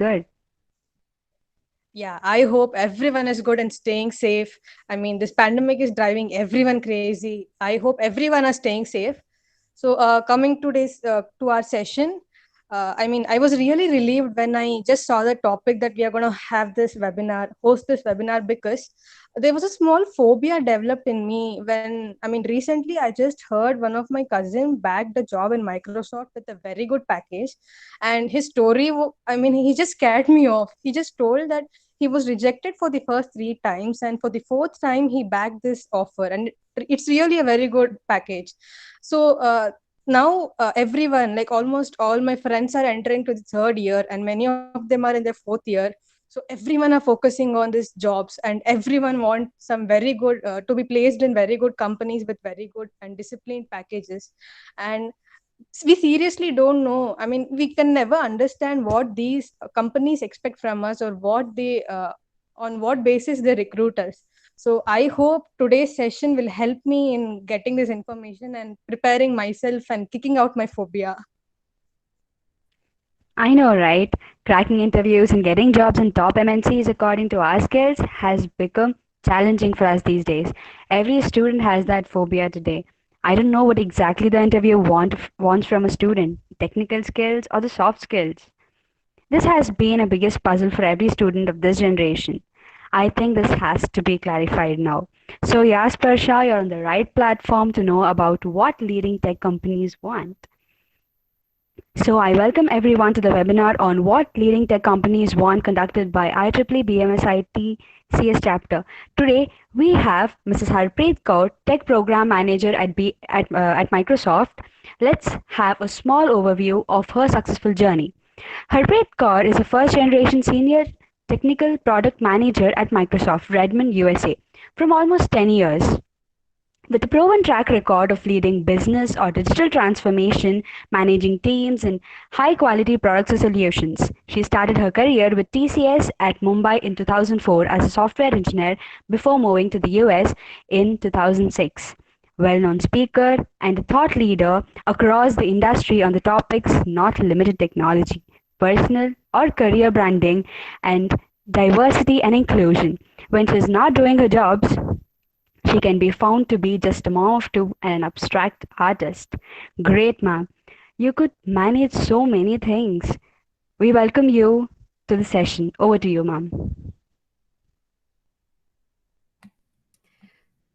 good. Yeah, I hope everyone is good and staying safe. I mean, this pandemic is driving everyone crazy. I hope everyone are staying safe. So, coming to our session, I mean, I was really relieved when I just saw the topic that we are going to have this webinar, host this webinar, because there was a small phobia developed in me when, I mean, recently I just heard one of my cousin bagged a job in Microsoft with a very good package, and his story, I mean, he just scared me off. He just told that he was rejected for the first three times, and for the fourth time he bagged this offer, and it's really a very good package. So now everyone, like almost all my friends, are entering to the third year, and many of them are in their fourth year. So everyone are focusing on these jobs, and everyone wants some very good to be placed in very good companies with very good and disciplined packages. And we seriously don't know, I mean, we can never understand what these companies expect from us, or what they on what basis they recruit us. So I hope today's session will help me in getting this information and preparing myself and kicking out my phobia. I know, right? Cracking interviews and getting jobs in top MNCs according to our skills has become challenging for us these days. Every student has that phobia today. I don't know what exactly the interview wants from a student, technical skills or the soft skills. This has been a biggest puzzle for every student of this generation. I think this has to be clarified now. So, yes, Persha, you're on the right platform to know about what leading tech companies want. So, I welcome everyone to the webinar on what leading tech companies want conducted by IEEE BMSIT CS Chapter. Today, we have Mrs. Harpreet Kaur, Tech Program Manager at Microsoft. Let's have a small overview of her successful journey. Harpreet Kaur is a first generation senior technical product manager at Microsoft Redmond, USA, from almost 10 years. With a proven track record of leading business or digital transformation, managing teams, and high quality products or solutions, she started her career with TCS at Mumbai in 2004 as a software engineer before moving to the US in 2006. Well known speaker and a thought leader across the industry on the topics not limited technology, personal or career branding, and diversity and inclusion. When she's not doing her jobs, she can be found to be just a mom of two and an abstract artist. Great, ma'am. You could manage so many things. We welcome you to the session. Over to you, ma'am.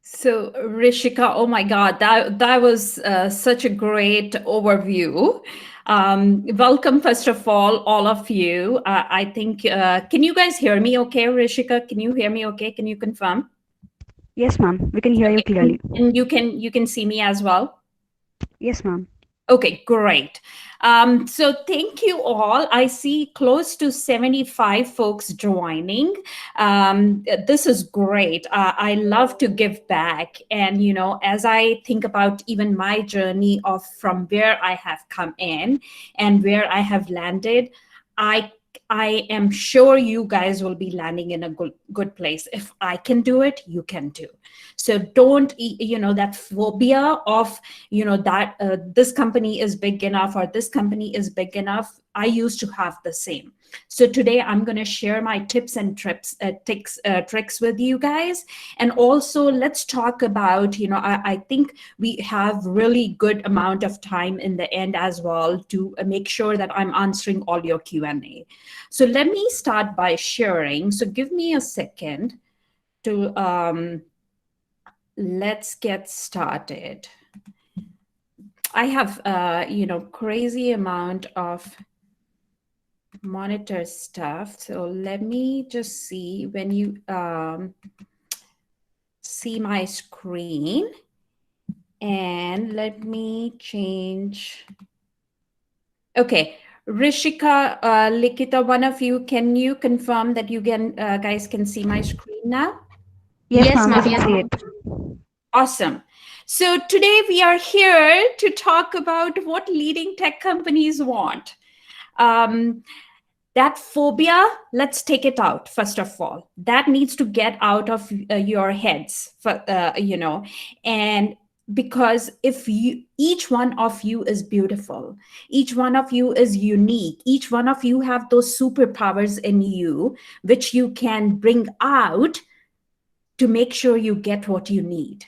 So, Rishika, oh my God, that was such a great overview. Welcome, first of all of you. I think, can you guys hear me okay, Rishika? Can you hear me okay? Can you confirm? Yes, ma'am. We can hear you Okay. clearly. And you can see me as well? Yes, ma'am. Okay, great. So thank you all. I see close to 75 folks joining. This is great. I love to give back. And, as I think about even my journey of from where I have come in and where I have landed, I I am sure you guys will be landing in a good place. If I can do it, you can do. So don't, that phobia of, that this company is big enough or this company is big enough. I used to have the same. So today I'm going to share my tips and tricks with you guys. And also let's talk about, I think we have really good amount of time in the end as well to make sure that I'm answering all your Q&A. So let me start by sharing. So give me a second to let's get started. I have crazy amount of monitor stuff. So let me just see when you see my screen, and let me change. Okay, Rishika, Likita, one of you, can you confirm that you guys can see my screen now? Yes, Yes, ma'am. We ma'am. can Yes, see ma'am. it. Awesome. So today we are here to talk about what leading tech companies want. Um, that phobia, let's take it out first of all. That needs to get out of your heads, and because if you, each one of you is beautiful, each one of you is unique, each one of you have those superpowers in you which you can bring out to make sure you get what you need.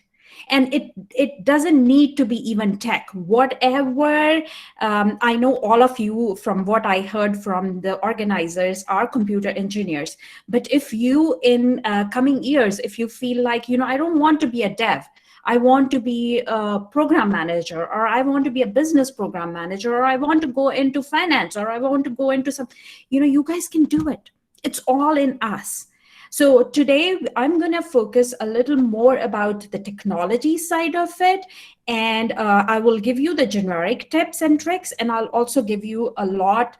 And it doesn't need to be even tech, whatever. I know all of you, from what I heard from the organizers, are computer engineers. But if you, in coming years, if you feel like, I don't want to be a dev, I want to be a program manager, or I want to be a business program manager, or I want to go into finance, or I want to go into some, you guys can do it. It's all in us. So today I'm going to focus a little more about the technology side of it. And I will give you the generic tips and tricks. And I'll also give you a lot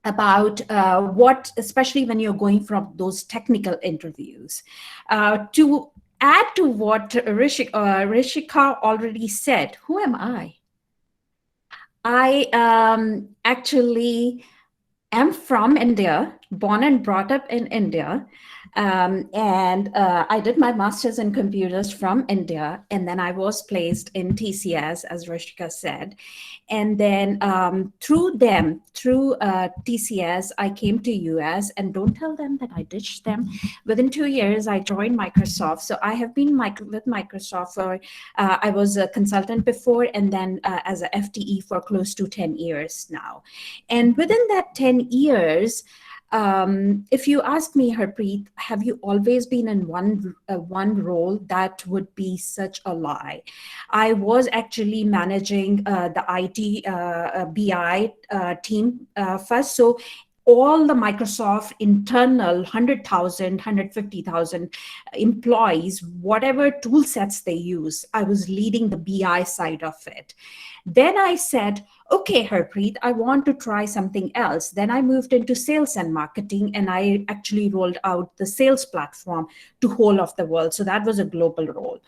about what, especially when you're going from those technical interviews. To add to what Rishika already said, who am I? I actually am from India, born and brought up in India. And I did my master's in computers from India. And then I was placed in TCS, as Rishika said. And then through TCS, I came to US, and don't tell them that I ditched them. Within 2 years, I joined Microsoft. So I have been with Microsoft for, I was a consultant before, and then as a FTE for close to 10 years now. And within that 10 years, if you ask me, Harpreet, have you always been in one role? That would be such a lie. I was actually managing the IT BI team first. So all the Microsoft internal 100,000, 150,000 employees, whatever tool sets they use, I was leading the BI side of it. Then I said, okay, Harpreet, I want to try something else. Then I moved into sales and marketing, and I actually rolled out the sales platform to whole of the world. So that was a global role.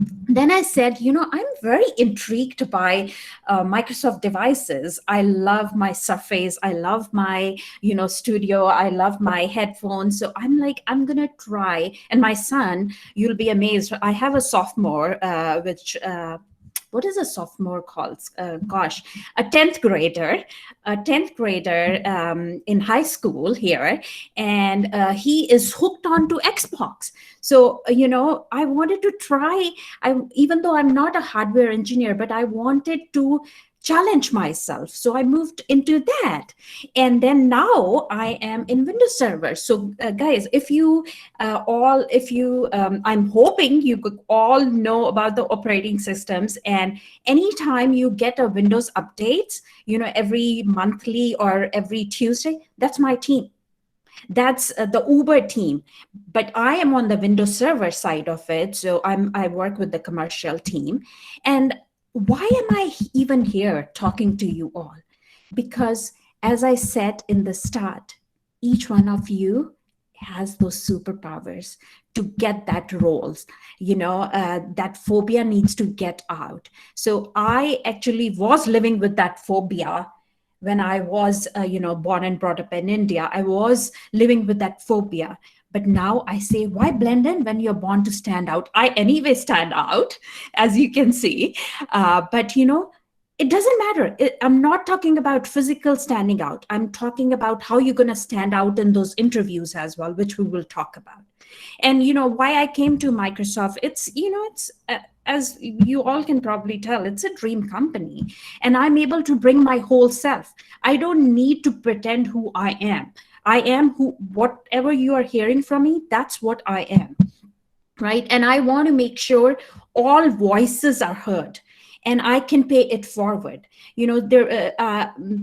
Then I said, I'm very intrigued by Microsoft devices. I love my Surface. I love my, studio. I love my headphones. So I'm like, I'm going to try. And my son, you'll be amazed. I have a sophomore, which what is a sophomore called? Gosh, a 10th grader in high school here. And he is hooked on to Xbox. So, I wanted to try, even though I'm not a hardware engineer, but I wanted to challenge myself. So I moved into that. And then now I am in Windows Server. So guys, if you I'm hoping you could all know about the operating systems, and anytime you get a Windows updates, every monthly or every Tuesday, that's my team. That's the Uber team, but I am on the Windows Server side of it. So I work with the commercial team. And why am I even here talking to you all? Because as I said in the start, each one of you has those superpowers to get that roles. That phobia needs to get out. So I actually was living with that phobia when I was, born and brought up in India. I was living with that phobia. But now I say, why blend in when you're born to stand out? I anyway stand out, as you can see. But, it doesn't matter. I'm not talking about physical standing out. I'm talking about how you're going to stand out in those interviews as well, which we will talk about. And, why I came to Microsoft, it's as you all can probably tell, it's a dream company. And I'm able to bring my whole self. I don't need to pretend who I am. I am whatever you are hearing from me, that's what I am, right? And I want to make sure all voices are heard, and I can pay it forward.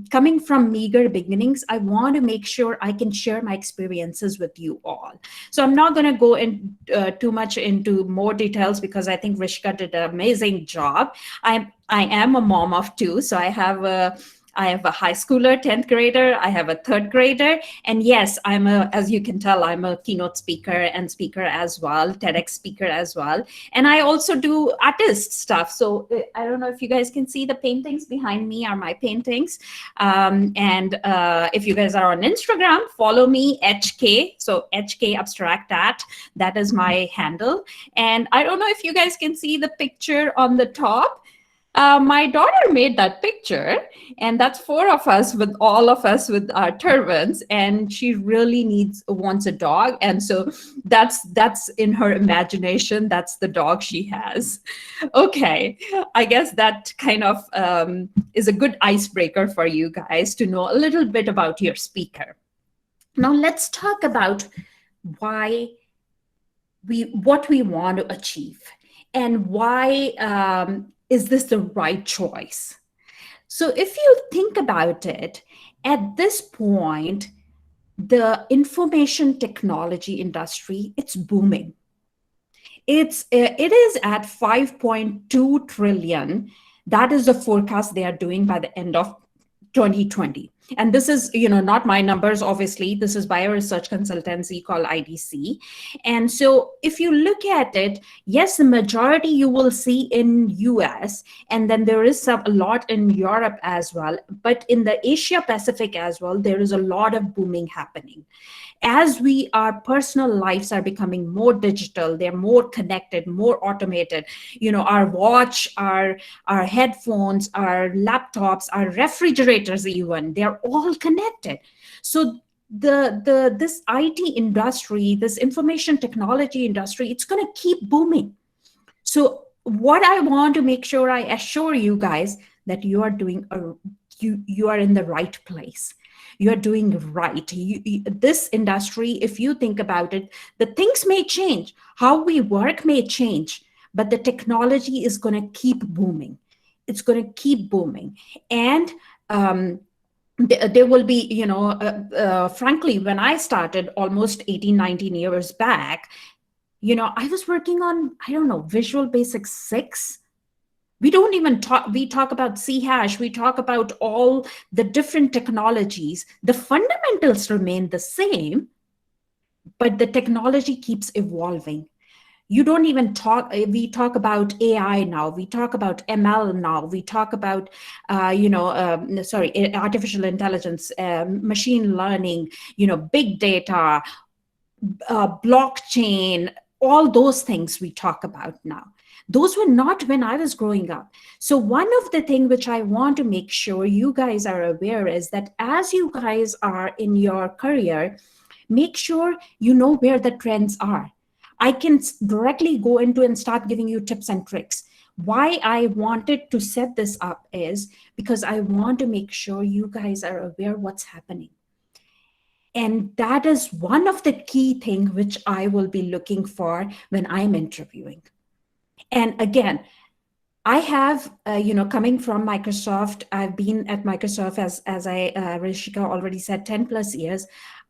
Coming from meager beginnings, I want to make sure I can share my experiences with you all. So I'm not going to go in too much into more details, because I think Rishka did an amazing job. I am a mom of two, so I have I have a high schooler, 10th grader, I have a third grader. And yes, as you can tell, I'm a keynote speaker and speaker as well, TEDx speaker as well. And I also do artist stuff. So I don't know if you guys can see the paintings behind me are my paintings. If you guys are on Instagram, follow me, HK. So HK Abstract Art, that is my handle. And I don't know if you guys can see the picture on the top. My daughter made that picture, and that's four of us with all of us with our turbans, and she really wants a dog, and so that's in her imagination. That's the dog she has. Okay, I guess that kind of is a good icebreaker for you guys to know a little bit about your speaker. Now let's talk about what we want to achieve, and why is this the right choice? So if you think about it, at this point, the information technology industry, it's booming. It is at 5.2 trillion. That is the forecast they are doing by the end of 2020. And this is, not my numbers, obviously. This is by a research consultancy called IDC. And so if you look at it, yes, the majority you will see in US, and then there is a lot in Europe as well. But in the Asia Pacific as well, there is a lot of booming happening. As our personal lives are becoming more digital, they're more connected, more automated. Our watch, our headphones, our laptops, our refrigerators, even, they're all connected. So this IT industry, this information technology industry, it's going to keep booming. So what I want to make sure I assure you guys that you are doing you are in the right place. You're doing right. This industry, if you think about it, the things may change. How we work may change, but the technology is going to keep booming. It's going to keep booming. And there will be, frankly, when I started almost 18, 19 years back, I was working on, Visual Basic 6. We don't even we talk about C hash, we talk about all the different technologies. The fundamentals remain the same, but the technology keeps evolving. You don't even we talk about AI now, we talk about ML now, we talk about, artificial intelligence, machine learning, big data, blockchain, all those things we talk about now. Those were not when I was growing up. So one of the things which I want to make sure you guys are aware is that as you guys are in your career, make sure you know where the trends are. I can directly go into and start giving you tips and tricks. Why I wanted to set this up is because I want to make sure you guys are aware what's happening. And that is one of the key things which I will be looking for when I'm interviewing. And again, I have, coming from Microsoft, I've been at Microsoft, as Rishika already said, 10 plus years.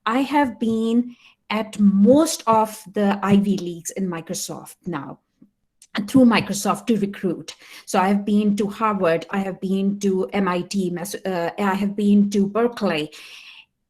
I have been at most of the Ivy Leagues in Microsoft now, through Microsoft to recruit. So I've been to Harvard, I have been to MIT, I have been to Berkeley,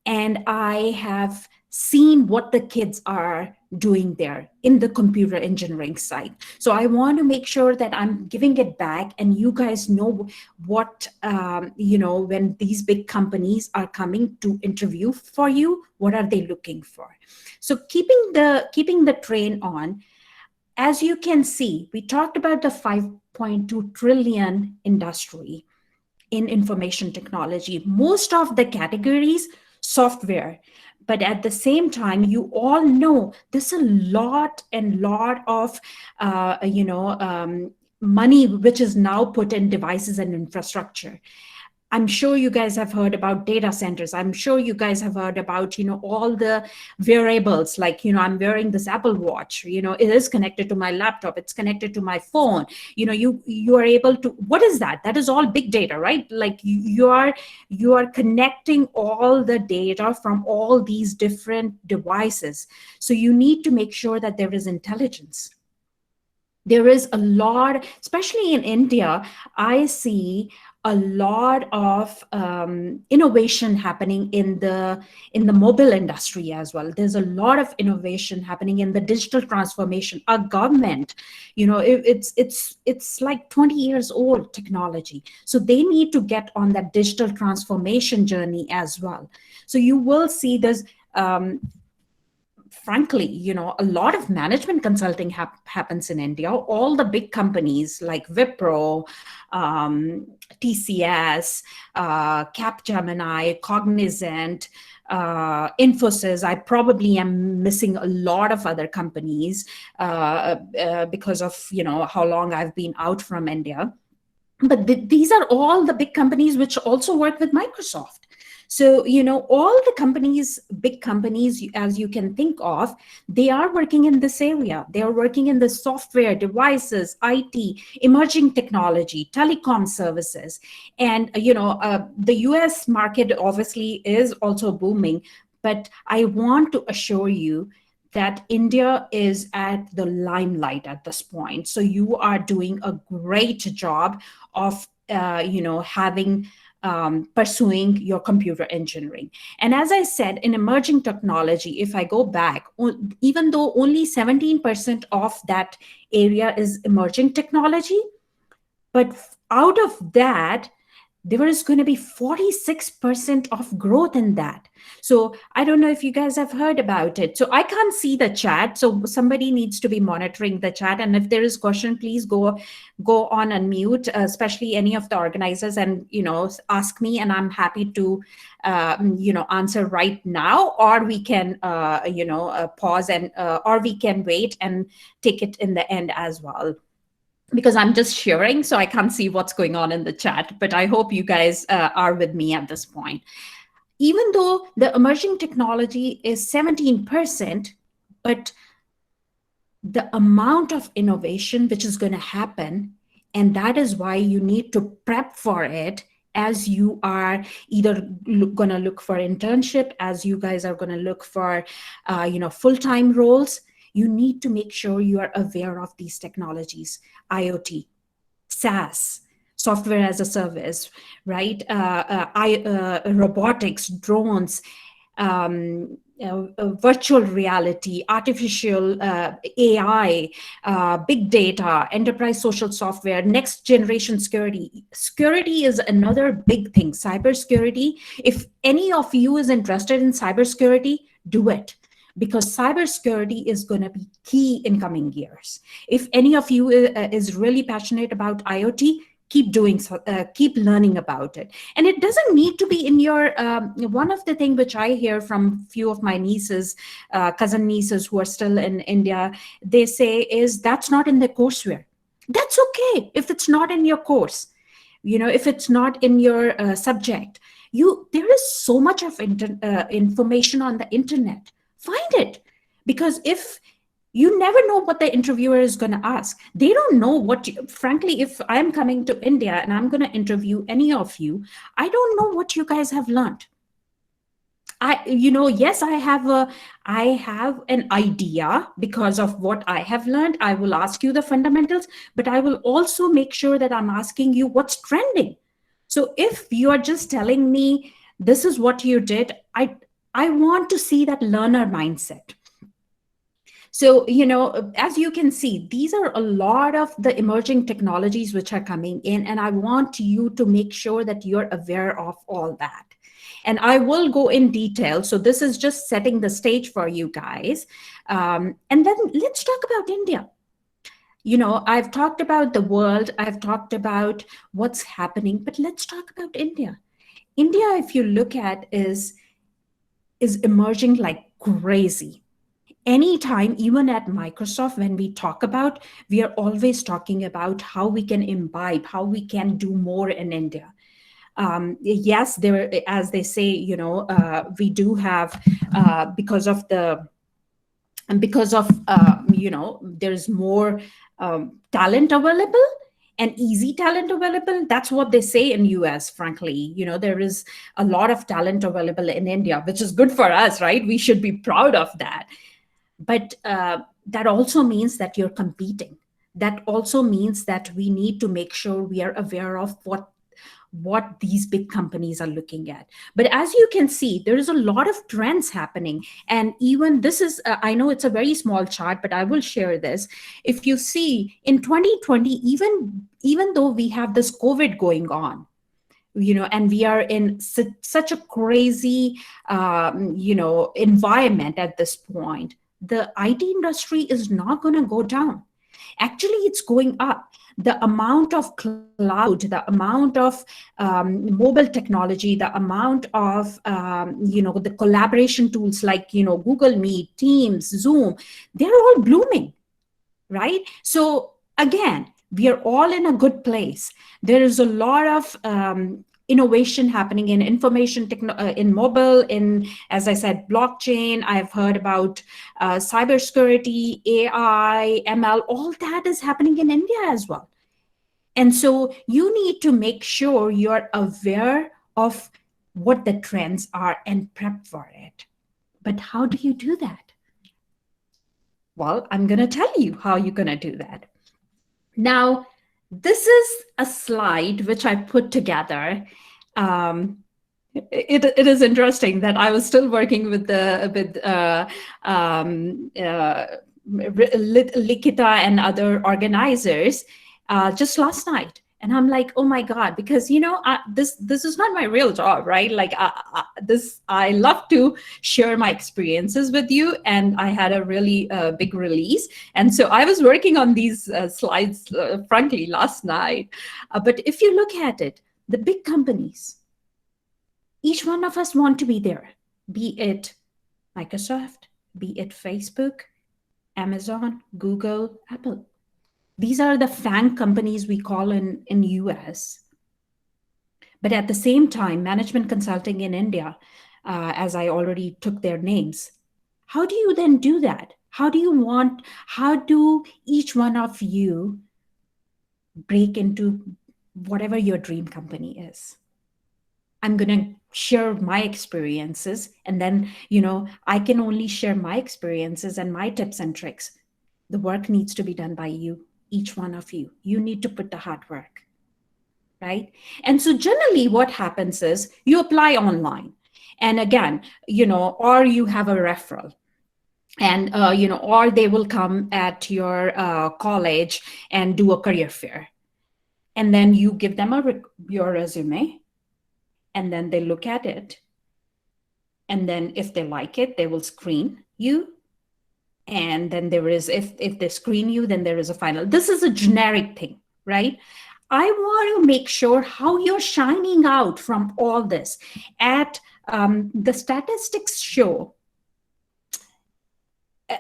and I have seen what the kids are doing there in the computer engineering side. So I want to make sure that I'm giving it back, and you guys know what, when these big companies are coming to interview for you, what are they looking for? So keeping the train on, as you can see, we talked about the 5.2 trillion industry in information technology. Most of the categories, software. But at the same time, you all know there's a lot of, money which is now put in devices and infrastructure. I'm sure you guys have heard about data centers. I'm sure you guys have heard about, all the variables, like, I'm wearing this Apple Watch, it is connected to my laptop, it's connected to my phone. You are able to, what is that? That is all big data, right? Like you are connecting all the data from all these different devices. So you need to make sure that there is intelligence. There is a lot, especially in India, I see a lot of innovation happening in the mobile industry as well. There's a lot of innovation happening in the digital transformation. Our government, it's like 20 years old technology, so they need to get on that digital transformation journey as well. So you will see there's frankly, a lot of management consulting happens in India. All the big companies like Wipro, TCS, Capgemini, Cognizant, Infosys. I probably am missing a lot of other companies because of how long I've been out from India. But these are all the big companies which also work with Microsoft. So all the companies, big companies as you can think of, they are working in this area. They are working in the software, devices, IT, emerging technology, telecom services. And the US market obviously is also booming, but I want to assure you that India is at the limelight at this point. So you are doing a great job of, having pursuing your computer engineering. And as I said, in emerging technology, if I go back, even though only 17% of that area is emerging technology, but out of that, there is going to be 46% of growth in that. So I don't know if you guys have heard about it. So I can't see the chat. So somebody needs to be monitoring the chat. And if there is question, please go on unmute, especially any of the organizers, and ask me, and I'm happy to answer right now, or we can pause and or we can wait and take it in the end as well, because I'm just sharing, so I can't see what's going on in the chat. But I hope you guys are with me at this point. Even though the emerging technology is 17%, but the amount of innovation which is going to happen, and that is why you need to prep for it, as you are either going to look for internship, as you guys are going to look for full-time roles. You need to make sure you are aware of these technologies: IoT, SaaS, software as a service, right? Robotics, drones, virtual reality, artificial AI, big data, enterprise social software, next generation security. Security is another big thing. Cybersecurity. If any of you is interested in cybersecurity, do it, because cybersecurity is going to be key in coming years. If any of you is really passionate about IoT, keep doing so, keep learning about it. And it doesn't need to be in your, one of the things which I hear from few of my nieces, cousin nieces who are still in India, they say is that's not in the courseware. That's okay if it's not in your course. If it's not in your subject, there is so much of information on the internet. Find it, because if you never know what the interviewer is going to ask. They don't know frankly, if I'm coming to India and I'm going to interview any of you, I don't know what you guys have learned. Yes, I have an idea because of what I have learned. I will ask you the fundamentals, but I will also make sure that I'm asking you what's trending. So if you are just telling me this is what you did, I want to see that learner mindset. So, as you can see, these are a lot of the emerging technologies which are coming in, and I want you to make sure that you're aware of all that. And I will go in detail. So this is just setting the stage for you guys. And then let's talk about India. I've talked about the world, I've talked about what's happening, but let's talk about India. India, if you look at, is emerging like crazy. Anytime, even at Microsoft, when we talk about, we are always talking about how we can imbibe, how we can do more in India. Yes, there, as they say, we do have, because of there's more talent available and easy talent available. That's what they say in US, frankly. There is a lot of talent available in India, which is good for us, right? We should be proud of that. But that also means that you're competing. That also means that we need to make sure we are aware of what these big companies are looking at. But as you can see, there is a lot of trends happening. And even this is, I know it's a very small chart, but I will share this. If you see in 2020, even though we have this COVID going on, and we are in such a crazy, environment at this point, the IT industry is not going to go down. Actually, it's going up. The amount of cloud, the amount of mobile technology, the amount of the collaboration tools like Google Meet, Teams, Zoom, they're all blooming, right? So again, we are all in a good place. There is a lot of innovation happening in information in mobile, in, as I said, blockchain. I've heard about cybersecurity, AI, ML. All that is happening in India as well. And so you need to make sure you're aware of what the trends are and prep for it. But how do you do that? Well, I'm going to tell you how you're going to do that. Now, this is a slide which I put together. It is interesting that I was still working with Likita and other organizers just last night. And I'm like, oh my God, because this is not my real job, right? Like I love to share my experiences with you, and I had a really big release, and so I was working on these slides, frankly, last night. But if you look at it, the big companies, each one of us want to be there, be it Microsoft, be it Facebook, Amazon, Google, Apple. These are the FANG companies we call in US. But at the same time, management consulting in India, as I already took their names, how do you then do that? How do each one of you break into whatever your dream company is? I'm going to share my experiences, and then, I can only share my experiences and my tips and tricks. The work needs to be done by you, each one of you. You need to put the hard work, right? And so generally what happens is you apply online, and again, or you have a referral, and, or they will come at your college and do a career fair. And then you give them your resume, and then they look at it. And then if they like it, they will screen you. And then there is, if they screen you, then there is a final. This is a generic thing, right? I want to make sure how you're shining out from all this. The statistics show,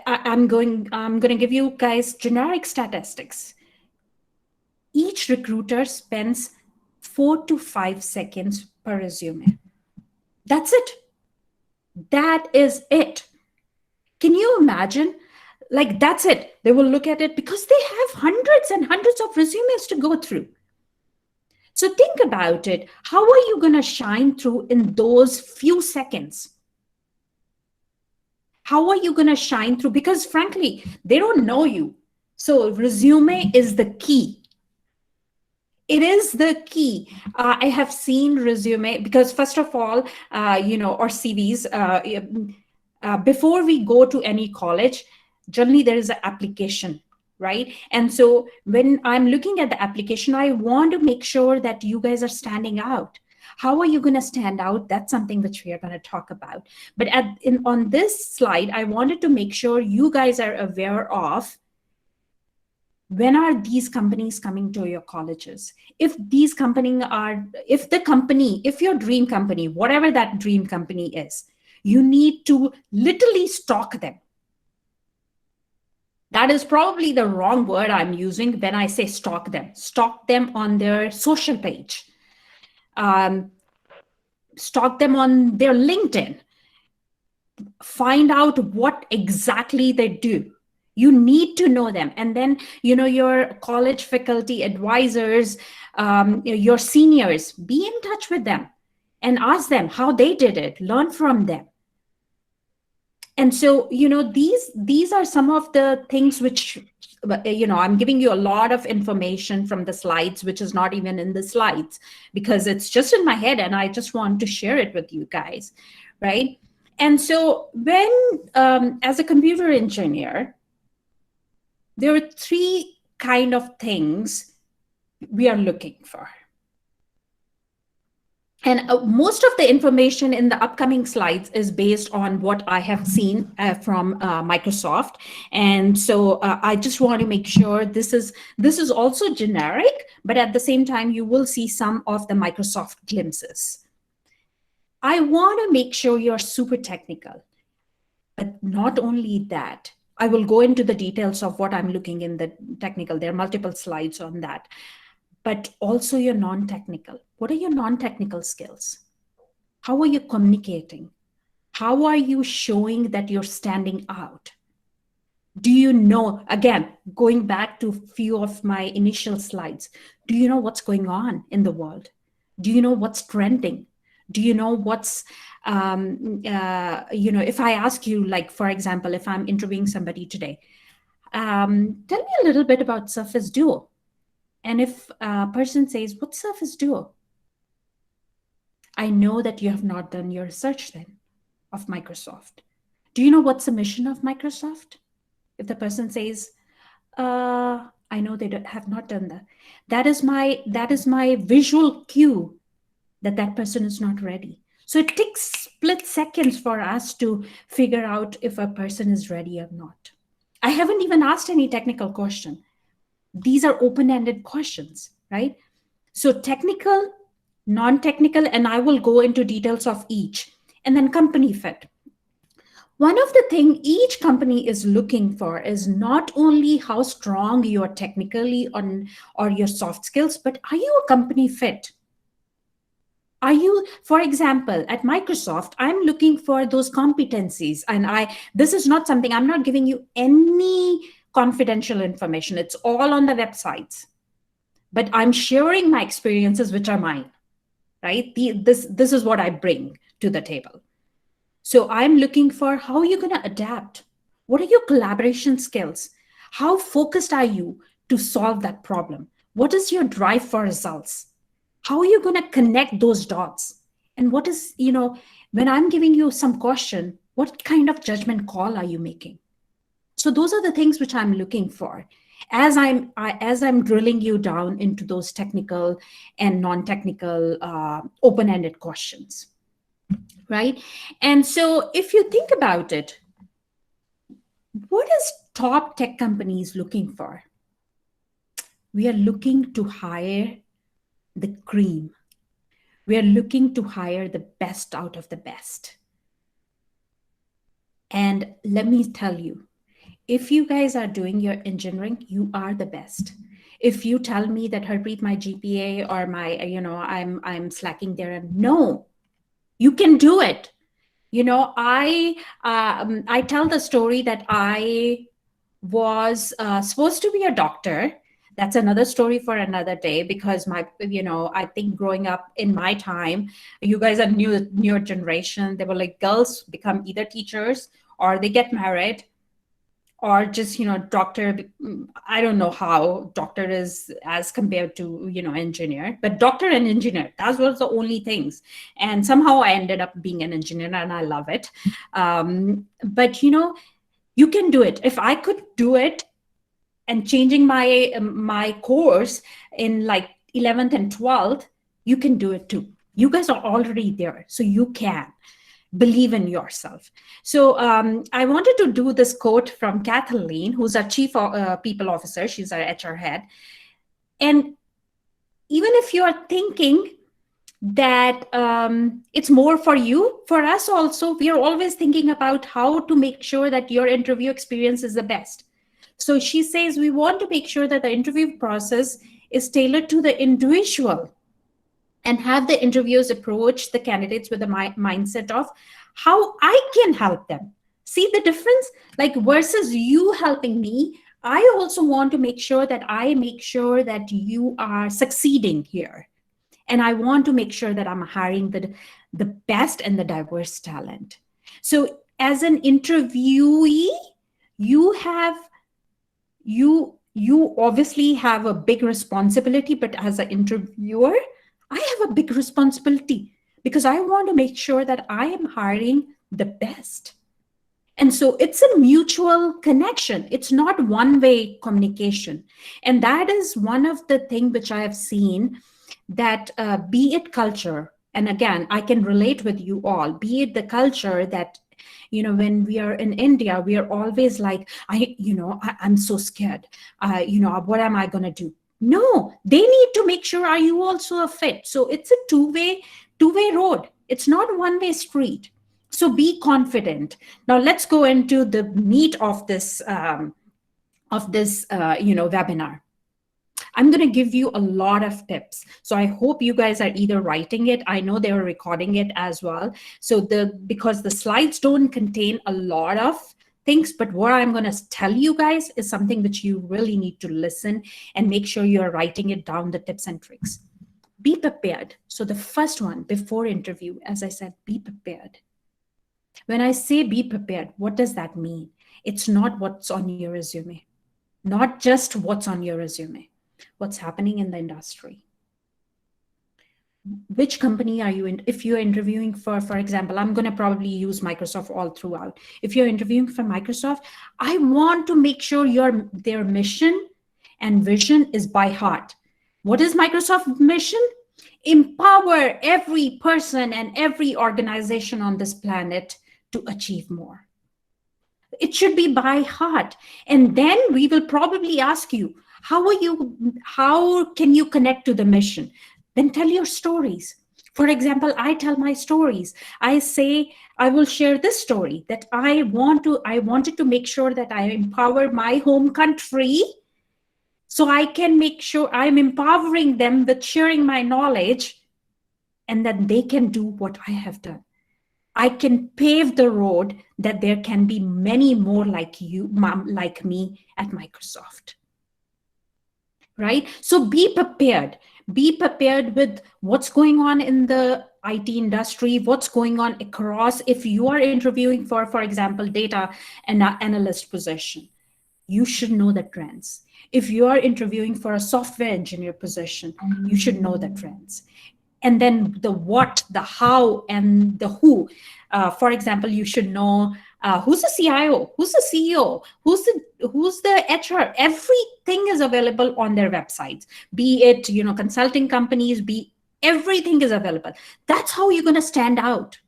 I'm going to give you guys generic statistics. Each recruiter spends 4 to 5 seconds per resume. That's it. That is it. Can you imagine? Like, that's it. They will look at it because they have hundreds and hundreds of resumes to go through. So think about it. How are you going to shine through in those few seconds? How are you going to shine through? Because frankly, they don't know you. So resume is the key. It is the key. I have seen resume because first of all, or CVs, before we go to any college, generally there is an application, right? And so when I'm looking at the application, I want to make sure that you guys are standing out. How are you going to stand out? That's something which we are going to talk about. But on this slide, I wanted to make sure you guys are aware of when are these companies coming to your colleges? If your dream company, whatever that dream company is, you need to literally stalk them. That is probably the wrong word I'm using when I say stalk them. Stalk them on their social page. Stalk them on their LinkedIn. Find out what exactly they do. You need to know them. And then, your college faculty advisors, your seniors, be in touch with them and ask them how they did it. Learn from them. And so, these are some of the things which but, I'm giving you a lot of information from the slides, which is not even in the slides because it's just in my head and I just want to share it with you guys, right? And so when, as a computer engineer, there are three kind of things we are looking for. And most of the information in the upcoming slides is based on what I have seen from Microsoft. And so I just want to make sure this is also generic, but at the same time, you will see some of the Microsoft glimpses. I want to make sure you're super technical, but not only that. I will go into the details of what I'm looking in the technical. There are multiple slides on that. But also your non-technical. What are your non-technical skills? How are you communicating? How are you showing that you're standing out? Do you know, again, going back to a few of my initial slides, do you know what's going on in the world? Do you know what's trending? Do you know what's, if I ask you, like, for example, if I'm interviewing somebody today, tell me a little bit about Surface Duo. And if a person says, what's Surface Duo? I know that you have not done your research then of Microsoft. Do you know what's the mission of Microsoft? If the person says, I know they have not done that. That is my visual cue that that person is not ready. So it takes split seconds for us to figure out if a person is ready or not. I haven't even asked any technical question. These are open-ended questions, right? So technical, non-technical, and I will go into details of each. And then company fit. One of the things each company is looking for is not only how strong you are technically or your soft skills, but are you a company fit? Are you, for example, at Microsoft, I'm looking for those competencies. And this is not something, I'm not giving you any confidential information. It's all on the websites. But I'm sharing my experiences, which are mine, right? This is what I bring to the table. So I'm looking for how are you going to adapt? What are your collaboration skills? How focused are you to solve that problem? What is your drive for results? How are you going to connect those dots? And what is, when I'm giving you some question, what kind of judgment call are you making? So those are the things which I'm looking for as I'm drilling you down into those technical and non-technical open-ended questions, right? And so if you think about it, what is top tech companies looking for? We are looking to hire the cream. We are looking to hire the best out of the best. And let me tell you, if you guys are doing your engineering, you are the best. If you tell me that Harpreet, my GPA or my, I'm slacking there, and no, you can do it. I tell the story that I was supposed to be a doctor. That's another story for another day because I think growing up in my time, you guys are newer generation. They were like girls become either teachers or they get married or just, doctor. I don't know how doctor is as compared to, engineer, but doctor and engineer, that was the only things. And somehow I ended up being an engineer and I love it. But, you can do it. If I could do it and changing my course in like 11th and 12th, you can do it too. You guys are already there, so you can believe in yourself. So I wanted to do this quote from Kathleen, who's our chief people officer. She's our HR head. And even if you are thinking that it's more for you, for us also, we are always thinking about how to make sure that your interview experience is the best. So she says, we want to make sure that the interview process is tailored to the individual and have the interviewers approach the candidates with a mindset of how I can help them. See the difference? Like versus you helping me, I also want to make sure that you are succeeding here. And I want to make sure that I'm hiring the best and the diverse talent. So as an interviewee, you have you obviously have a big responsibility, but as an interviewer, I have a big responsibility because I want to make sure that I am hiring the best. And so it's a mutual connection. It's not one way communication. And that is one of the things which I have seen, that be it culture, and again, I can relate with you all, be it the culture that, when we are in India, we are always like, I'm so scared. What am I going to do? No, they need to make sure, are you also a fit? So it's a two-way road. It's not one-way street. So be confident. Now let's go into the meat of this webinar. I'm going to give you a lot of tips. So I hope you guys are either writing it. I know they were recording it as well. So because the slides don't contain a lot of things, but what I'm going to tell you guys is something which you really need to listen and make sure you're writing it down, the tips and tricks. Be prepared. So the first one, before interview, as I said, be prepared. When I say be prepared, what does that mean? It's not what's on your resume, not just what's on your resume, what's happening in the industry. Which company are you in? If you're interviewing for example, I'm going to probably use Microsoft all throughout. If you're interviewing for Microsoft, I want to make sure their mission and vision is by heart. What is Microsoft's mission? Empower every person and every organization on this planet to achieve more. It should be by heart. And then we will probably ask you, how can you connect to the mission? Then tell your stories. For example, I tell my stories. I say, I will share this story that I wanted to make sure that I empower my home country, so I can make sure I'm empowering them with sharing my knowledge, and that they can do what I have done. I can pave the road that there can be many more like you, like me at Microsoft. Right? So be prepared. Be prepared with what's going on in the IT industry, what's going on across. If you are interviewing for example, data analyst position, you should know the trends. If you are interviewing for a software engineer position, you should know the trends. And then the what, the how, and the who. For example, you should know who's the CIO, who's the CEO, who's the HR. Everything is available on their websites. Be it consulting companies, everything is available. That's how you're going to stand out.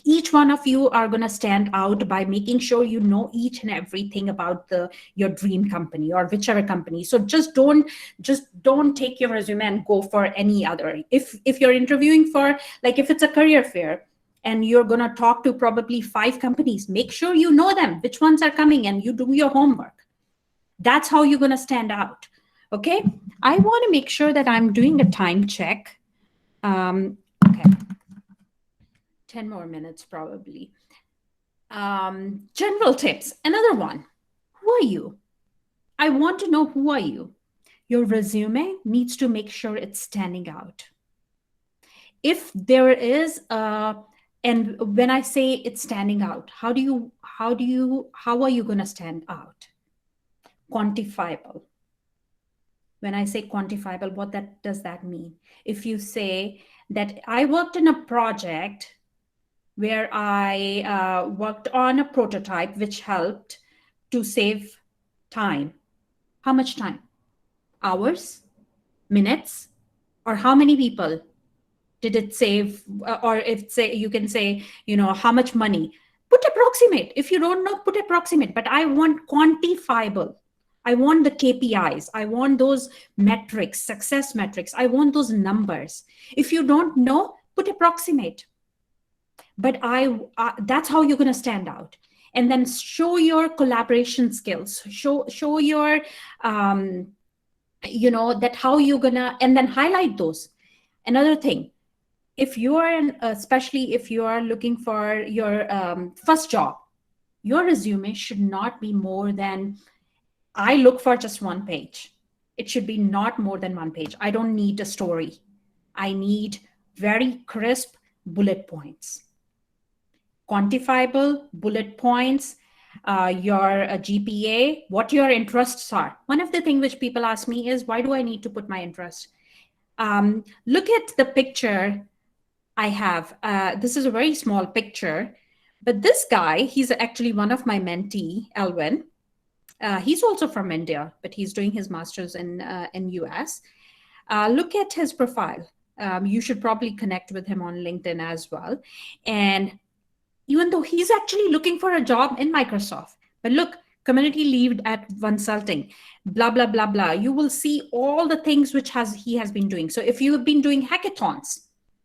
Each one of you are going to stand out by making sure you know each and everything about your dream company or whichever company. So just don't take your resume and go for any other. If you're interviewing for, like, if it's a career fair and you're going to talk to probably 5 companies, make sure you know them, which ones are coming, and you do your homework. That's how you're going to stand out. Okay. I want to make sure that I'm doing a time check. Okay. 10 more minutes probably. General tips. Another one. Who are you? I want to know, who are you? Your resume needs to make sure it's standing out. If there is and when I say it's standing out, how are you going to stand out? Quantifiable. When I say quantifiable, what does that mean? If you say that I worked in a project where I worked on a prototype which helped to save time. How much time? Hours? Minutes? Or how many people did it save? Or you can say, how much money? Put approximate. If you don't know, put approximate. But I want quantifiable. I want the KPIs. I want those metrics, success metrics. I want those numbers. If you don't know, put approximate. But that's how you're going to stand out. And then show your collaboration skills, show your that how you're gonna, and then highlight those. Another thing, if you are especially if you are looking for your first job, your resume should not be more than, I look for just 1 page. It should be not more than 1 page. I don't need a story. I need very crisp bullet points. Quantifiable bullet points. your GPA, what your interests are. One of the things which people ask me is, why do I need to put my interest? Look at the picture I have. This is a very small picture, but this guy, he's actually one of my mentee, Elvin. He's also from India, but he's doing his master's in US. Look at his profile. You should probably connect with him on LinkedIn as well. And even though he's actually looking for a job in Microsoft, but look, community lead at consulting, blah, blah, blah, blah. You will see all the things which he has been doing. So if you have been doing hackathons,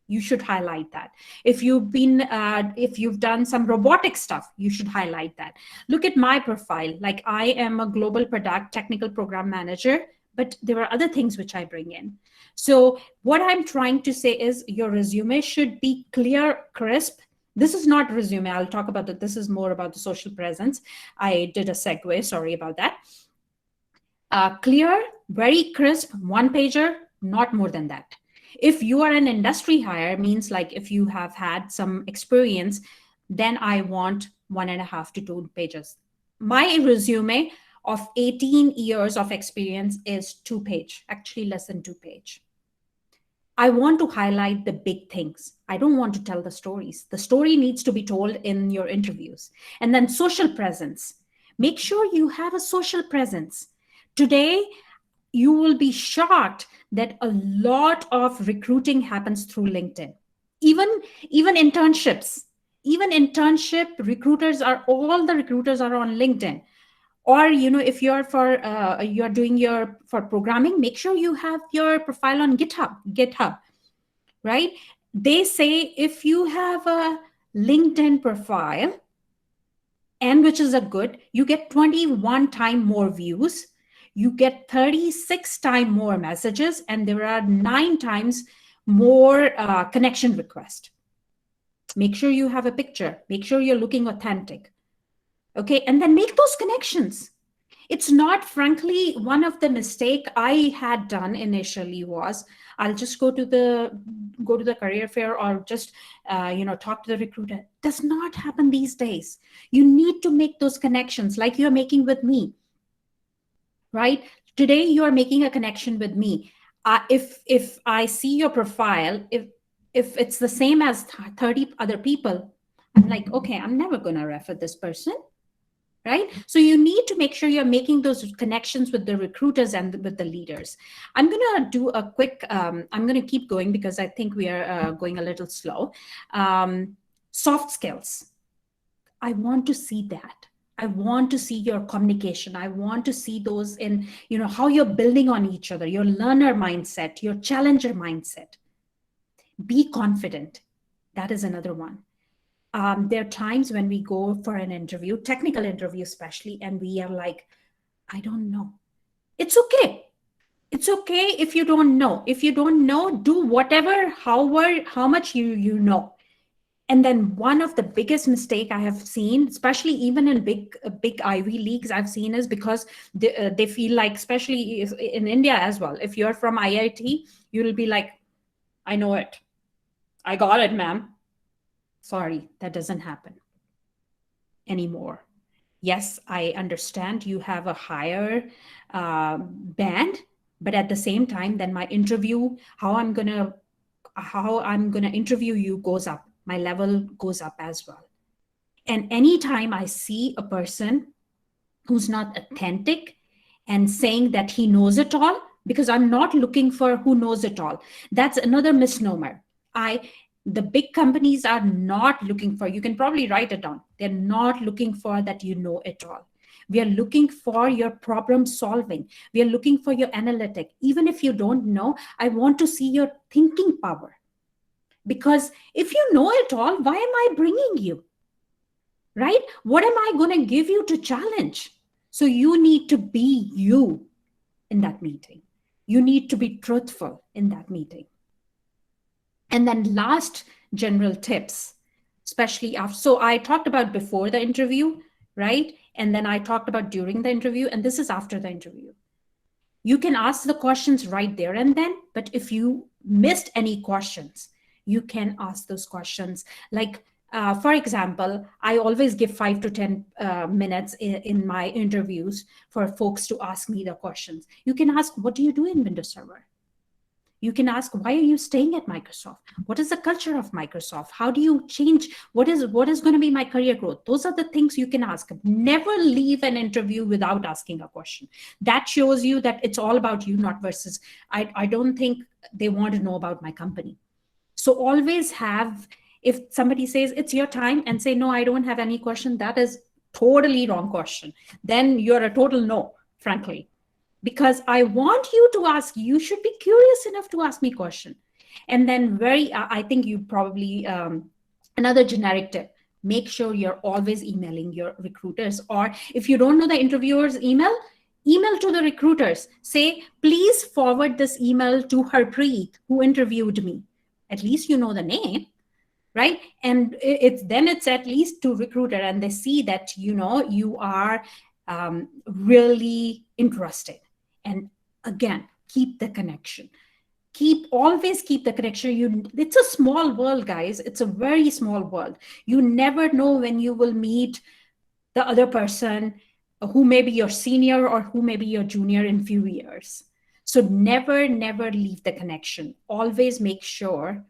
you should highlight that. If you've done some robotic stuff, you should highlight that. Look at my profile. Like, I am a global product technical program manager, but there are other things which I bring in. So what I'm trying to say is your resume should be clear, crisp. This is not resume. I'll talk about that. This is more about the social presence. I did a segue. Sorry about that. Clear, very crisp, one pager, not more than that. If you are an industry hire, means like if you have had some experience, then I want 1.5 to 2 pages. My resume of 18 years of experience is 2 page, actually less than 2 page. I want to highlight the big things. I don't want to tell the stories. The story needs to be told in your interviews. And then social presence. Make sure you have a social presence. Today, you will be shocked that a lot of recruiting happens through LinkedIn. Even internships, even internship recruiters all the recruiters are on LinkedIn. Or, if you're for programming, make sure you have your profile on GitHub, right? They say if you have a LinkedIn profile, and which is a good, you get 21 times more views, you get 36 times more messages, and there are 9 times more connection requests. Make sure you have a picture. Make sure you're looking authentic. Okay, and then make those connections. It's not, frankly, one of the mistake I had done initially was I'll just go to the career fair or just talk to the recruiter. Does not happen these days. You need to make those connections like you're making with me, right? Today you are making a connection with me. If I see your profile, if it's the same as 30 other people, I'm like, okay, I'm never gonna refer this person. Right? So you need to make sure you're making those connections with the recruiters and with the leaders. I'm going to do a quick, I'm going to keep going because I think we are going a little slow. Soft skills. I want to see that. I want to see your communication. I want to see those in, how you're building on each other, your learner mindset, your challenger mindset. Be confident. That is another one. There are times when we go for an interview, technical interview especially, and we are like, I don't know. It's okay. It's okay if you don't know. If you don't know, do whatever, how much you know. And then one of the biggest mistake I have seen, especially even in big Ivy Leagues, I've seen is because they feel like, especially in India as well, if you're from IIT, you'll be like, I know it. I got it, ma'am. Sorry, that doesn't happen anymore. Yes, I understand you have a higher band, but at the same time, then my interview, how I'm gonna interview you goes up. My level goes up as well. And anytime I see a person who's not authentic and saying that he knows it all, because I'm not looking for who knows it all. That's another misnomer. The big companies are not looking for, you can probably write it down. They're not looking for that you know it all. We are looking for your problem solving. We are looking for your analytic. Even if you don't know, I want to see your thinking power. Because if you know it all, why am I bringing you? Right? What am I going to give you to challenge? So you need to be you in that meeting. You need to be truthful in that meeting. And then last general tips, especially after, so I talked about before the interview, right? And then I talked about during the interview, and this is after the interview. You can ask the questions right there and then, but if you missed any questions, you can ask those questions. Like For example, I always give 5 to 10 minutes in my interviews for folks to ask me the questions. You can ask, what do you do in Windows Server? You can ask, why are you staying at Microsoft? What is the culture of Microsoft? How do you change? What is going to be my career growth? Those are the things you can ask. Never leave an interview without asking a question. That shows you that it's all about you, not versus. I don't think they want to know about my company. So always have, if somebody says it's your time and say, no, I don't have any question, that is totally wrong question. Then you're a total no, frankly, because I want you to ask, you should be curious enough to ask me question. And then I think you probably, another generic tip, make sure you're always emailing your recruiters, or if you don't know the interviewer's email to the recruiters. Say, please forward this email to Harpreet, who interviewed me. At least you know the name, right? And it's at least to recruiter, and they see that you are really interested. And again, keep the connection. Always keep the connection. It's a small world, guys. It's a very small world. You never know when you will meet the other person who may be your senior or who may be your junior in few years. So never leave the connection. Always make sure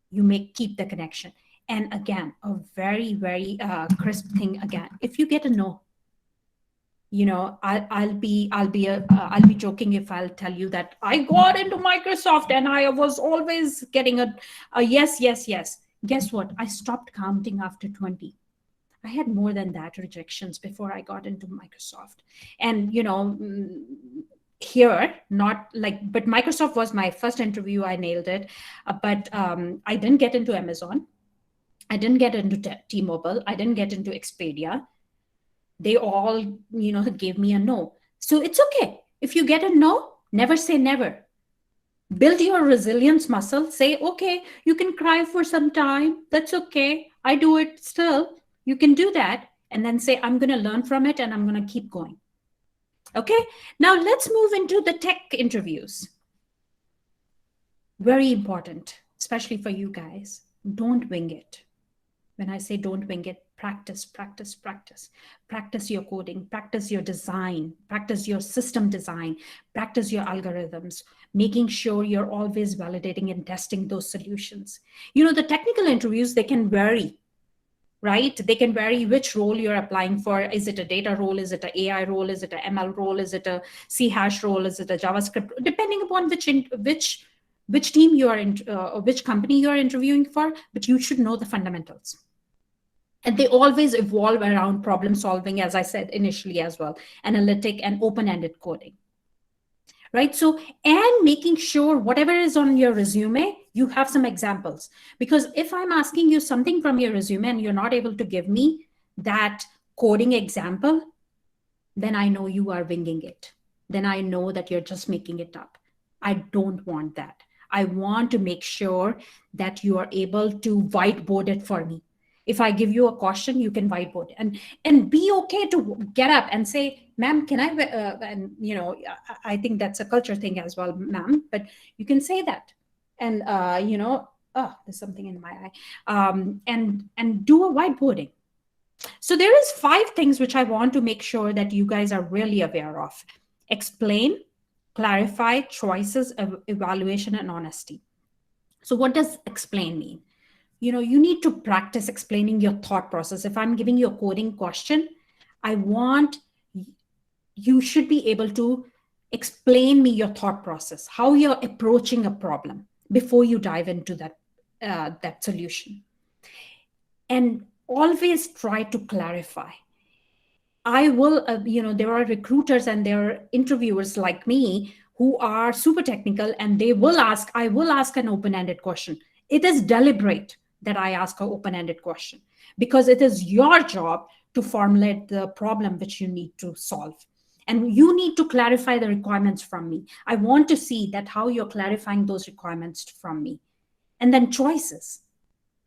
you keep the connection. And again, a very, very crisp thing again, if you get a no, I'll be joking if I'll tell you that I got into Microsoft and I was always getting a yes. Guess what? I stopped counting after 20. I had more than that rejections before I got into Microsoft. And here, not like, but Microsoft was my first interview. I nailed it. But I didn't get into Amazon. I didn't get into T-Mobile. I didn't get into Expedia. They all, gave me a no. So it's okay. If you get a no, never say never. Build your resilience muscle. Say, okay, you can cry for some time. That's okay. I do it still. You can do that. And then say, I'm going to learn from it and I'm going to keep going. Okay. Now let's move into the tech interviews. Very important, especially for you guys. Don't wing it. When I say don't wing it, practice. Practice your coding, practice your design, practice your system design, practice your algorithms, making sure you're always validating and testing those solutions. The technical interviews, they can vary, right? They can vary which role you're applying for. Is it a data role? Is it an AI role? Is it an ML role? Is it a C hash role? Is it a JavaScript? Depending upon which team you are in, which company you are interviewing for, but you should know the fundamentals. And they always evolve around problem solving, as I said initially as well, analytic and open-ended coding, right? So, and making sure whatever is on your resume, you have some examples. Because if I'm asking you something from your resume and you're not able to give me that coding example, then I know you are winging it. Then I know that you're just making it up. I don't want that. I want to make sure that you are able to whiteboard it for me. If I give you a question, you can whiteboard and be okay to get up and say, ma'am, can I, and I think that's a culture thing as well, ma'am, but you can say that. And, oh, there's something in my eye, and do a whiteboarding. So there is 5 things which I want to make sure that you guys are really aware of. Explain, clarify, choices, evaluation, and honesty. So what does explain mean? You need to practice explaining your thought process. If I'm giving you a coding question, I want you should be able to explain me your thought process, how you're approaching a problem before you dive into that solution. And always try to clarify. I will, there are recruiters and there are interviewers like me who are super technical, and I will ask an open-ended question. It is deliberate that I ask an open-ended question, because it is your job to formulate the problem which you need to solve. And you need to clarify the requirements from me. I want to see that how you're clarifying those requirements from me. And then choices,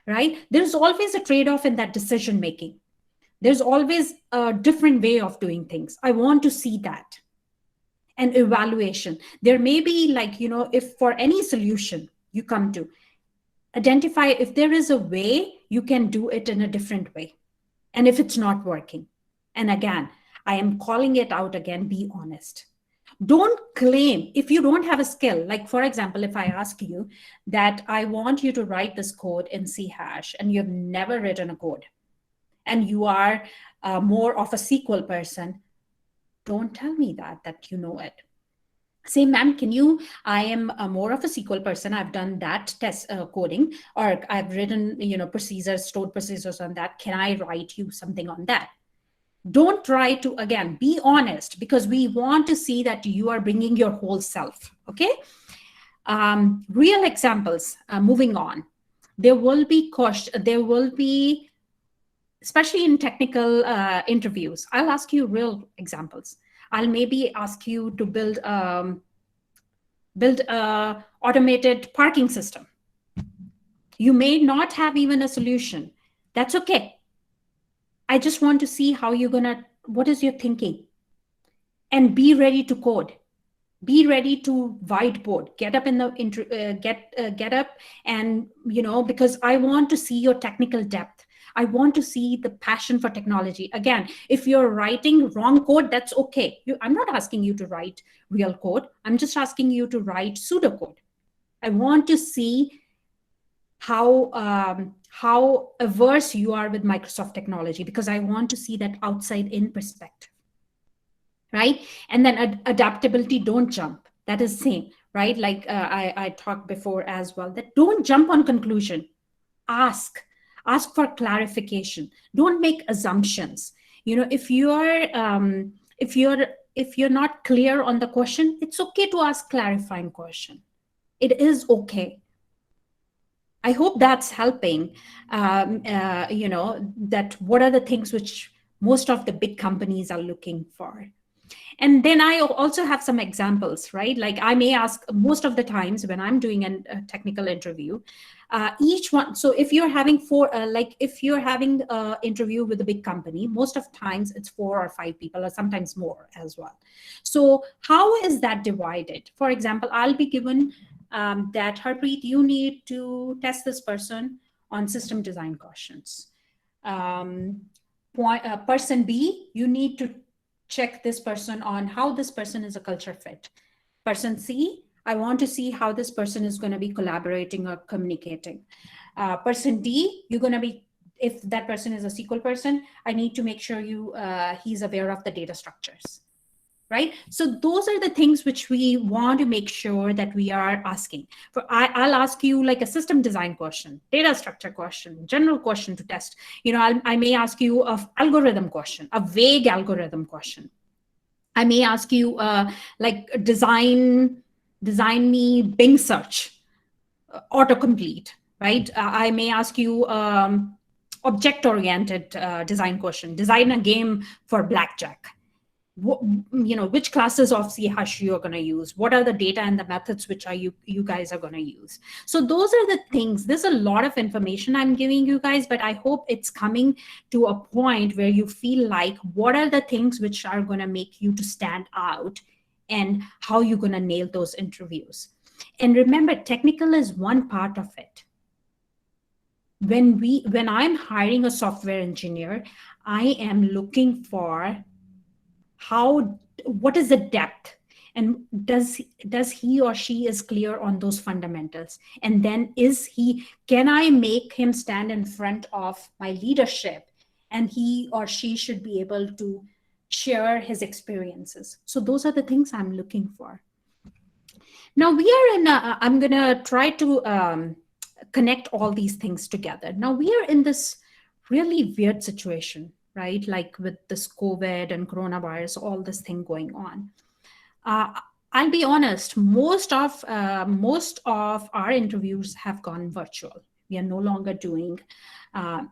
right? There's always a trade-off in that decision-making. There's always a different way of doing things. I want to see that. And evaluation. There may be if for any solution you come to, Identify if there is a way you can do it in a different way. And if it's not working, and again, I am calling it out again, be honest. Don't claim if you don't have a skill. Like, for example, if I ask you that I want you to write this code in C hash and you've never written a code and you are more of a SQL person, don't tell me that you know it. Say, ma'am, can you, I am more of a SQL person. I've done that test coding, or I've written, procedures, stored procedures on that. Can I write you something on that? Don't try to, again, be honest, because we want to see that you are bringing your whole self. Okay. Real examples, moving on. There will be especially in technical interviews, I'll ask you real examples. I'll maybe ask you to build a automated parking system. You may not have even a solution. That's okay. I just want to see how you're what is your thinking? And be ready to code. Be ready to whiteboard. Get up in the get up, and because I want to see your technical depth. I want to see the passion for technology. Again, if you're writing wrong code, that's okay. I'm not asking you to write real code. I'm just asking you to write pseudocode. I want to see how averse you are with Microsoft technology, because I want to see that outside in perspective, right? And then adaptability, don't jump. That is same, right? Like I talked before as well, that don't jump on conclusion. Ask for clarification. Don't make assumptions. If you're not clear on the question, it's okay to ask clarifying question. It is okay. I hope that's helping. That what are the things which most of the big companies are looking for. And then I also have some examples, right? Like I may ask, most of the times when I'm doing a technical interview, each one. So if you're having if you're having an interview with a big company, most of times it's 4 or 5 people, or sometimes more as well. So how is that divided? For example, I'll be given that, Harpreet, you need to test this person on system design questions. Person B, you need to check this person on how this person is a culture fit. Person C, I want to see how this person is going to be collaborating or communicating. Person D, you're going to be, if that person is a SQL person, I need to make sure he's aware of the data structures, right? So those are the things which we want to make sure that we are asking. I'll ask you like a system design question, data structure question, general question to test. I may ask you an algorithm question, a vague algorithm question. I may ask you like design me Bing search, autocomplete, right? I may ask you object-oriented design question, design a game for blackjack. Which classes of C hash you're going to use, what are the data and the methods which you guys are going to use. So those are the things. There's a lot of information I'm giving you guys, but I hope it's coming to a point where you feel like what are the things which are going to make you to stand out, and how you're going to nail those interviews. And remember, technical is one part of it. When I'm hiring a software engineer, I am looking for what is the depth, and does he or she is clear on those fundamentals, and then can I make him stand in front of my leadership, and he or she should be able to share his experiences. So those are the things I'm looking for. Now we are I'm gonna try to connect all these things together. Now we are in this really weird situation, right? Like with this COVID and coronavirus, all this thing going on. I'll be honest, most of our interviews have gone virtual. We are no longer doing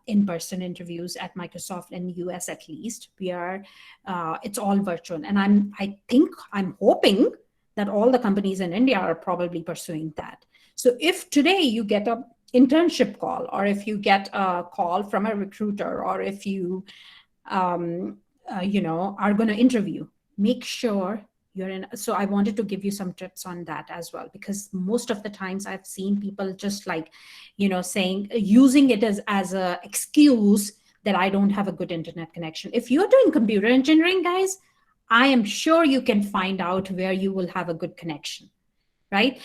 in-person interviews at Microsoft in the US, at least. It's all virtual. And I'm hoping that all the companies in India are probably pursuing that. So if today you get a internship call, or if you get a call from a recruiter, or if you are going to interview, make sure you're in. So I wanted to give you some tips on that as well, because most of the times I've seen people just like, saying, using it as a excuse that I don't have a good internet connection. If you're doing computer engineering, guys, I am sure you can find out where you will have a good connection, right?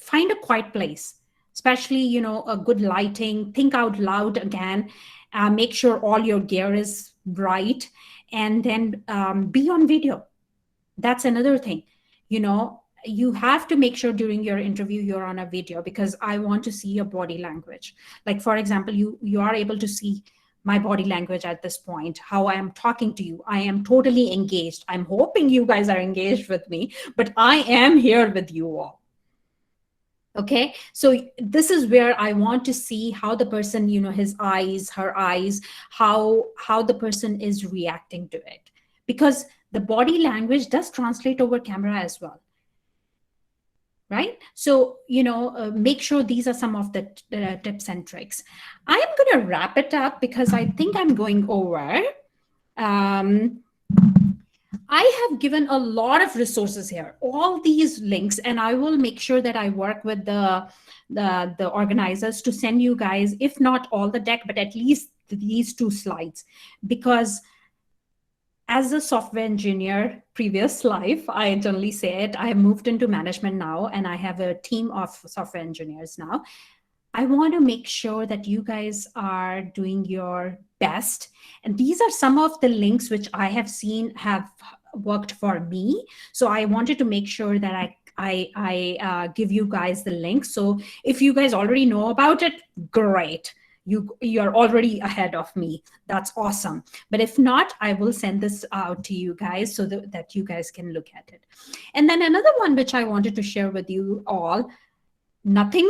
Find a quiet place, especially a good lighting. Think out loud again. Make sure all your gear is right, and then be on video. That's another thing. You have to make sure during your interview you're on a video, because I want to see your body language. Like, for example, you are able to see my body language at this point, how I am talking to you. I am totally engaged. I'm hoping you guys are engaged with me, but I am here with you all. Okay, so this is where I want to see how the person, his eyes, her eyes, how the person is reacting to it, because the body language does translate over camera as well, right? So make sure these are some of the tips and tricks. I am going to wrap it up because I think I'm going over. I have given a lot of resources here, all these links, and I will make sure that I work with the organizers to send you guys, if not all the deck, but at least these 2 slides. Because as a software engineer, previous life, I generally say it, I moved into management now, and I have a team of software engineers now. I want to make sure that you guys are doing your best. And these are some of the links which I have seen have worked for me. So I wanted to make sure that I give you guys the link. So if you guys already know about it, great. You're already ahead of me. That's awesome. But if not, I will send this out to you guys so that you guys can look at it. And then another one which I wanted to share with you all, nothing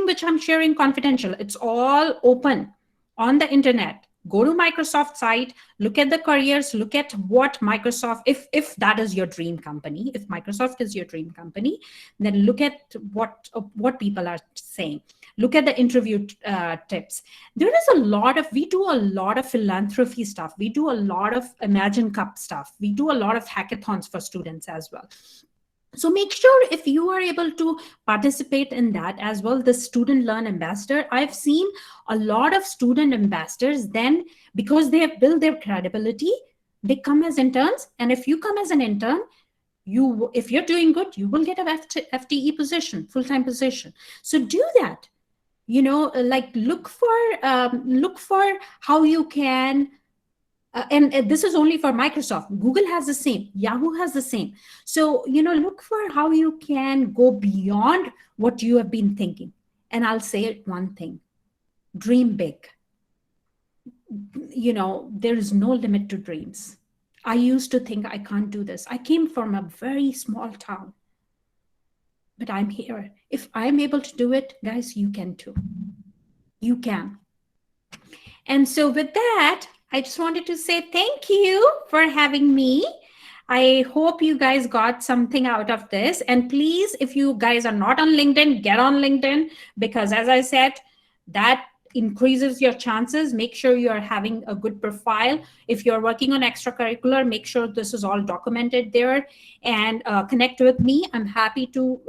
which I'm sharing confidential. It's all open on the internet. Go to Microsoft site, look at the careers, look at what Microsoft, if that is your dream company, if Microsoft is your dream company, then look at what people are saying. Look at the interview tips. We do a lot of philanthropy stuff. We do a lot of Imagine Cup stuff. We do a lot of hackathons for students as well. So make sure if you are able to participate in that as well, the student learn ambassador. I've seen a lot of student ambassadors, then because they have built their credibility, they come as interns. And if you come as an intern, if you're doing good, you will get a FTE position, full-time position. So do that. Like look for how you can. And this is only for Microsoft. Google has the same. Yahoo has the same. So, look for how you can go beyond what you have been thinking. And I'll say one thing, dream big. There is no limit to dreams. I used to think I can't do this. I came from a very small town, but I'm here. If I'm able to do it, guys, you can too. You can. And so with that, I just wanted to say thank you for having me. I hope you guys got something out of this. And please, if you guys are not on LinkedIn, get on LinkedIn, because as I said, that increases your chances. Make sure you're having a good profile. If you're working on extracurricular, make sure this is all documented there, and connect with me. I'm happy to,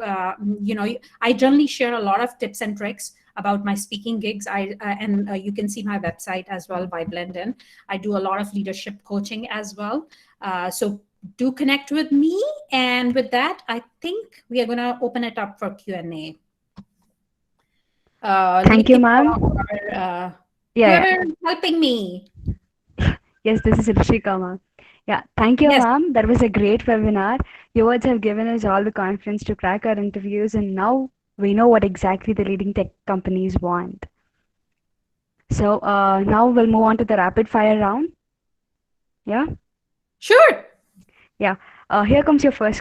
I generally share a lot of tips and tricks about my speaking gigs. You can see my website as well by Blendin. I do a lot of leadership coaching as well. So do connect with me. And with that, I think we are going to open it up for Q&A. Thank you, ma'am. Whoever helping me. Yes, this is Rishika, ma'am. Yeah, thank you, Yes. ma'am. That was a great webinar. Your words have given us all the confidence to crack our interviews, and now we know what exactly the leading tech companies want. So now we'll move on to the rapid fire round. Yeah? Sure. Yeah. Here comes your first